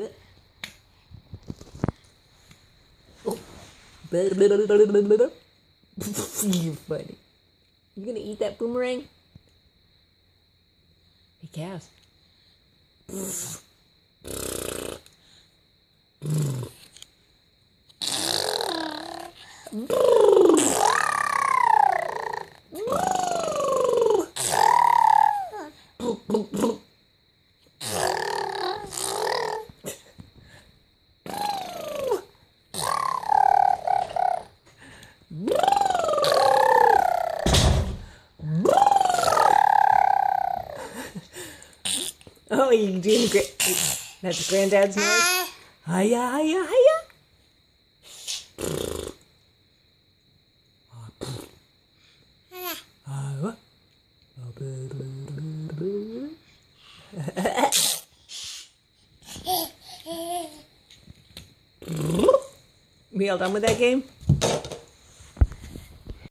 Oh. You're funny. You gonna eat that boomerang? Hey, cows. Oh, you doing great. That's Granddad's noise. Hiya, hiya, hiya. We all done with that game?